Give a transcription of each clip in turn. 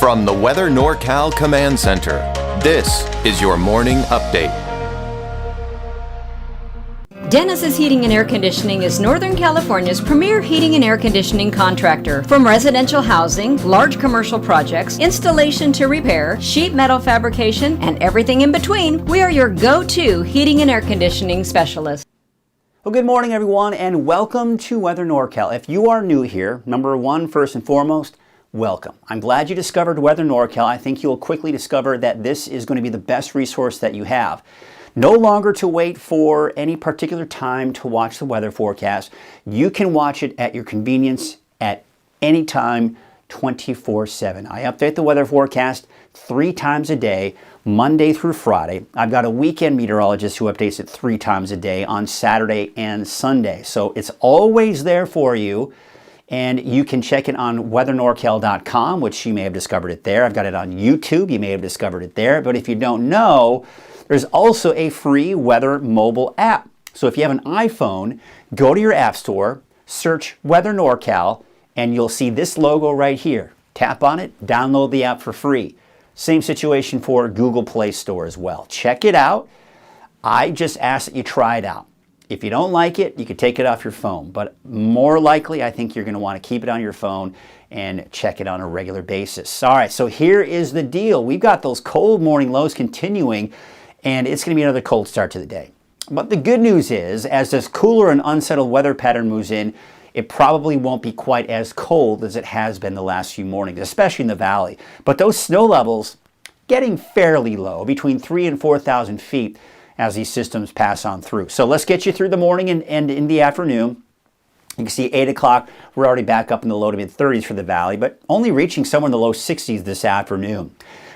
From the Weather NorCal Command Center, this is your morning update. Dennis's Heating and Air Conditioning is Northern California's premier heating and air conditioning contractor. From residential housing, large commercial projects, installation to repair, sheet metal fabrication, and everything in between, we are your go-to heating and air conditioning specialist. Well, good morning, everyone, and welcome to Weather NorCal. If you are new here, number one, first and foremost, welcome. I'm glad you discovered Weather NorCal. I think you'll quickly discover that this is going to be the best resource that you have. No longer to wait for any particular time to watch the weather forecast. You can watch it at your convenience at any time, 24/7. I update the weather forecast 3 times a day, Monday through Friday. I've got a weekend meteorologist who updates it 3 times a day on Saturday and Sunday. So it's always there for you. And you can check it on weathernorcal.com, which you may have discovered it there. I've got it on YouTube. You may have discovered it there. But if you don't know, there's also a free weather mobile app. So if you have an iPhone, go to your app store, search Weather NorCal, and you'll see this logo right here. Tap on it, download the app for free. Same situation for Google Play Store as well. Check it out. I just ask that you try it out. If you don't like it, you can take it off your phone. But more likely, I think you're going to want to keep it on your phone and check it on a regular basis. All right, so here is the deal. We've got those cold morning lows continuing, and it's going to be another cold start to the day. But the good news is, as this cooler and unsettled weather pattern moves in, it probably won't be quite as cold as it has been the last few mornings, especially in the valley. But those snow levels getting fairly low, between 3,000 and 4,000 feet, as these systems pass on through. So let's get you through the morning and in the afternoon. You can see 8 o'clock, we're already back up in the low to mid 30s for the valley, but only reaching somewhere in the low 60s this afternoon.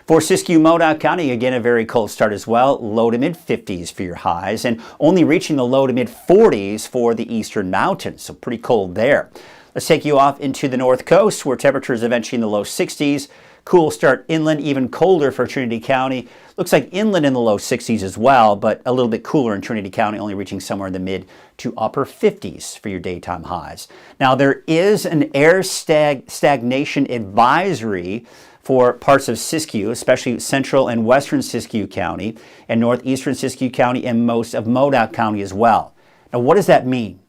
For Siskiyou, Modoc County, again, a very cold start as well, low to mid 50s for your highs, and only reaching the low to mid 40s for the eastern mountains, so pretty cold there. Let's take you off into the north coast, where temperatures eventually in the low 60s. Cool start inland, even colder for Trinity County. Looks like inland in the low 60s as well, but a little bit cooler in Trinity County, only reaching somewhere in the mid to upper 50s for your daytime highs. Now, there is an air stagnation advisory for parts of Siskiyou, especially central and western Siskiyou County, and northeastern Siskiyou County, and most of Modoc County as well. Now, what does that mean?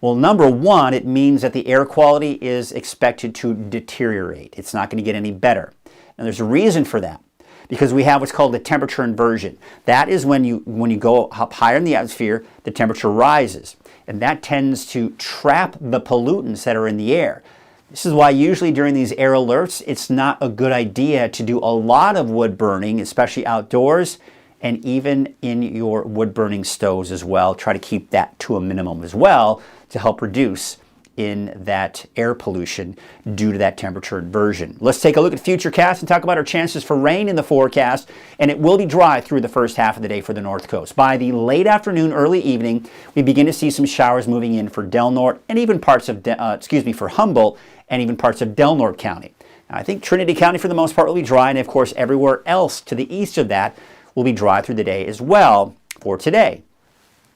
Well, number one, it means that the air quality is expected to deteriorate. It's not going to get any better. And there's a reason for that, because we have what's called the temperature inversion. That is when you go up higher in the atmosphere, the temperature rises. And that tends to trap the pollutants that are in the air. This is why usually during these air alerts, it's not a good idea to do a lot of wood burning, especially outdoors, and even in your wood burning stoves as well. Try to keep that to a minimum as well to help reduce in that air pollution due to that temperature inversion. Let's take a look at Futurecast and talk about our chances for rain in the forecast, and it will be dry through the first half of the day for the North Coast. By the late afternoon, early evening, we begin to see some showers moving in for Del Norte and even parts of, for Humboldt and even parts of Del Norte County. Now, I think Trinity County for the most part will be dry, and of course everywhere else to the east of that will be dry through the day as well for today.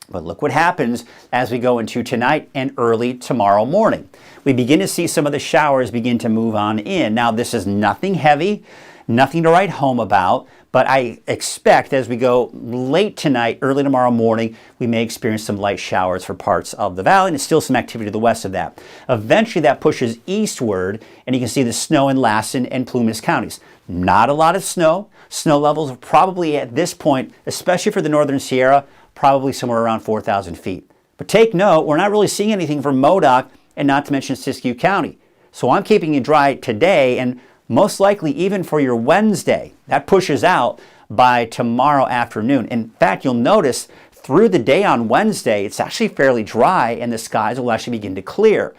But look what happens as we go into tonight and early tomorrow morning. We begin to see some of the showers begin to move on in. Now, this is nothing heavy, nothing to write home about, but I expect as we go late tonight, early tomorrow morning, we may experience some light showers for parts of the valley, and still some activity to the west of that. Eventually, that pushes eastward, and you can see the snow in Lassen and Plumas counties. Not a lot of snow. Snow levels are probably at this point, especially for the northern Sierra, probably somewhere around 4,000 feet. But take note, we're not really seeing anything from Modoc, and not to mention Siskiyou County. So I'm keeping it dry today, and most likely even for your Wednesday. That pushes out by tomorrow afternoon. In fact, you'll notice through the day on Wednesday, it's actually fairly dry, and the skies will actually begin to clear.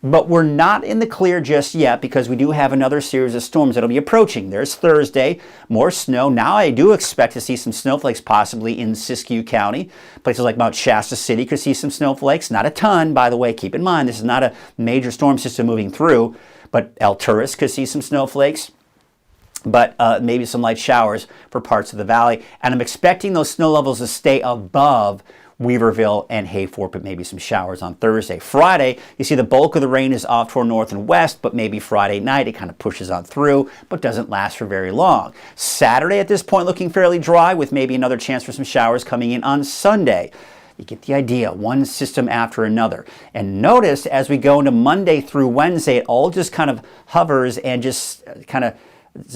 But we're not in the clear just yet, because we do have another series of storms that'll be approaching. There's Thursday, more snow. Now I do expect to see some snowflakes possibly in Siskiyou County. Places like Mount Shasta City could see some snowflakes. Not a ton, by the way. Keep in mind, this is not a major storm system moving through, but Alturas could see some snowflakes. But maybe some light showers for parts of the valley. And I'm expecting those snow levels to stay above Weaverville and Hayfork, but maybe some showers on Thursday. Friday, you see the bulk of the rain is off toward north and west, but maybe Friday night it kind of pushes on through, but doesn't last for very long. Saturday at this point looking fairly dry with maybe another chance for some showers coming in on Sunday. You get the idea, one system after another. And notice as we go into Monday through Wednesday, it all just kind of hovers and just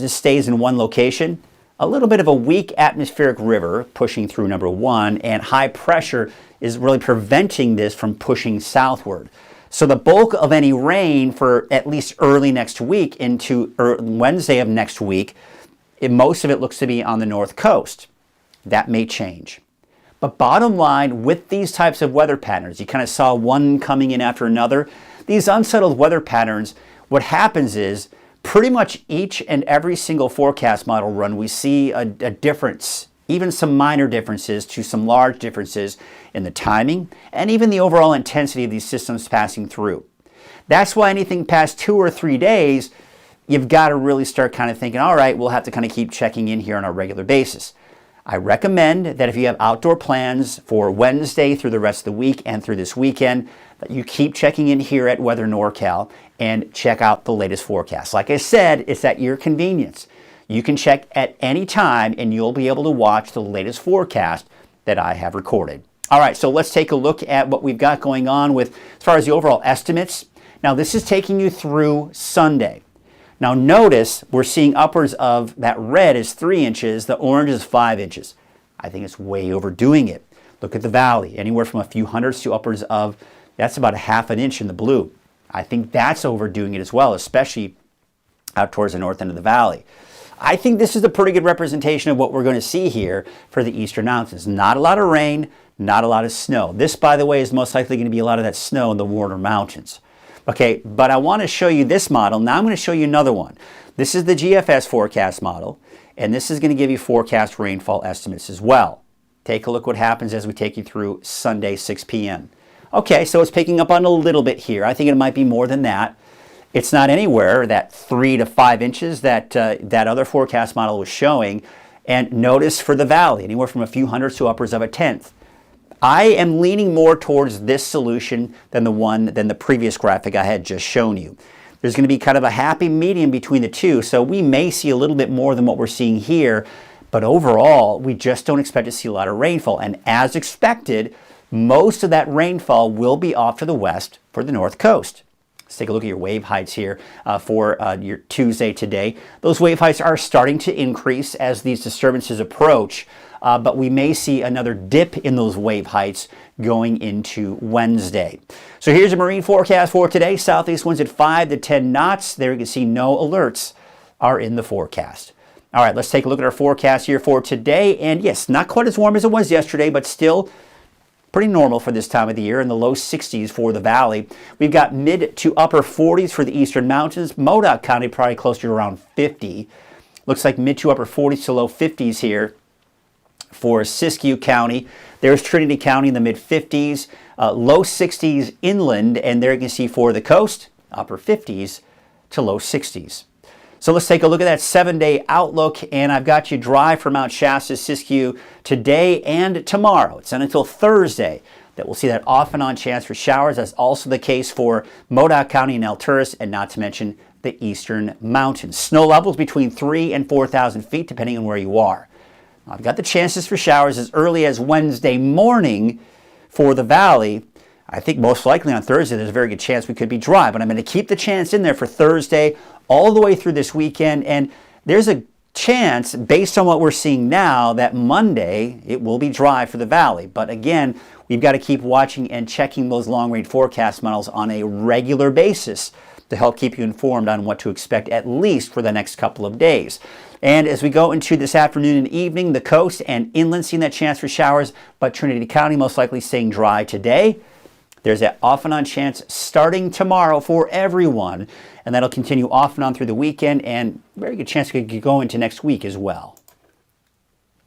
stays in one location. A little bit of a weak atmospheric river pushing through number one, and high pressure is really preventing this from pushing southward. So the bulk of any rain for at least early next week into Wednesday of next week, most of it looks to be on the north coast. That may change. But bottom line, with these types of weather patterns, you kind of saw one coming in after another. These unsettled weather patterns, what happens is pretty much each and every single forecast model run, we see a difference, even some minor differences to some large differences in the timing and even the overall intensity of these systems passing through. That's why anything past 2 or 3 days, you've got to really start kind of thinking, all right, we'll have to kind of keep checking in here on a regular basis. I recommend that if you have outdoor plans for Wednesday through the rest of the week and through this weekend, that you keep checking in here at Weather NorCal and check out the latest forecast. Like I said, it's at your convenience. You can check at any time and you'll be able to watch the latest forecast that I have recorded. All right, so let's take a look at what we've got going on with as far as the overall estimates. Now this is taking you through Sunday. Now notice we're seeing upwards of, that red is 3 inches, the orange is 5 inches. I think it's way overdoing it. Look at the valley, anywhere from a few hundredths to upwards of, that's about a ½ an inch in the blue. I think that's overdoing it as well, especially out towards the north end of the valley. I think this is a pretty good representation of what we're going to see here for the eastern mountains. Not a lot of rain, not a lot of snow. This, by the way, is most likely going to be a lot of that snow in the warmer mountains. Okay, but I want to show you this model. Now I'm going to show you another one. This is the GFS forecast model, and this is going to give you forecast rainfall estimates as well. Take a look what happens as we take you through Sunday, 6 p.m. Okay, so it's picking up on a little bit here. I think it might be more than that. It's not anywhere that 3 to 5 inches that that other forecast model was showing. And notice for the valley, anywhere from a few hundredths to upwards of a tenth. I am leaning more towards this solution than the previous graphic I had just shown you. There's going to be kind of a happy medium between the two, so we may see a little bit more than what we're seeing here, but overall, we just don't expect to see a lot of rainfall. And as expected, most of that rainfall will be off to the west for the north coast. Let's take a look at your wave heights here for your Tuesday today. Those wave heights are starting to increase as these disturbances approach. But we may see another dip in those wave heights going into Wednesday. So here's a marine forecast for today. Southeast winds at 5 to 10 knots. There you can see no alerts are in the forecast. All right, let's take a look at our forecast here for today. And yes, not quite as warm as it was yesterday, but still pretty normal for this time of the year, in the low 60s for the valley. We've got mid to upper 40s for the eastern mountains. Modoc County probably close to around 50. Looks like mid to upper 40s to low 50s here for Siskiyou County. There's Trinity County in the mid-50s, low 60s inland, and there you can see for the coast, upper 50s to low 60s. So let's take a look at that 7-day outlook, and I've got you dry for Mount Shasta, Siskiyou today and tomorrow. It's not until Thursday that we'll see that off and on chance for showers. That's also the case for Modoc County and Alturas, and not to mention the eastern mountains. Snow levels between 3,000 and 4,000 feet, depending on where you are. I've got the chances for showers as early as Wednesday morning for the valley. I think most likely on Thursday there's a very good chance we could be dry, but I'm going to keep the chance in there for Thursday all the way through this weekend, and there's a chance, based on what we're seeing now, that Monday it will be dry for the valley. But again, we've got to keep watching and checking those long-range forecast models on a regular basis to help keep you informed on what to expect, at least for the next couple of days. And as we go into this afternoon and evening, the coast and inland seeing that chance for showers, but Trinity County most likely staying dry today. There's that off and on chance starting tomorrow for everyone, and that'll continue off and on through the weekend, and very good chance it could go into next week as well.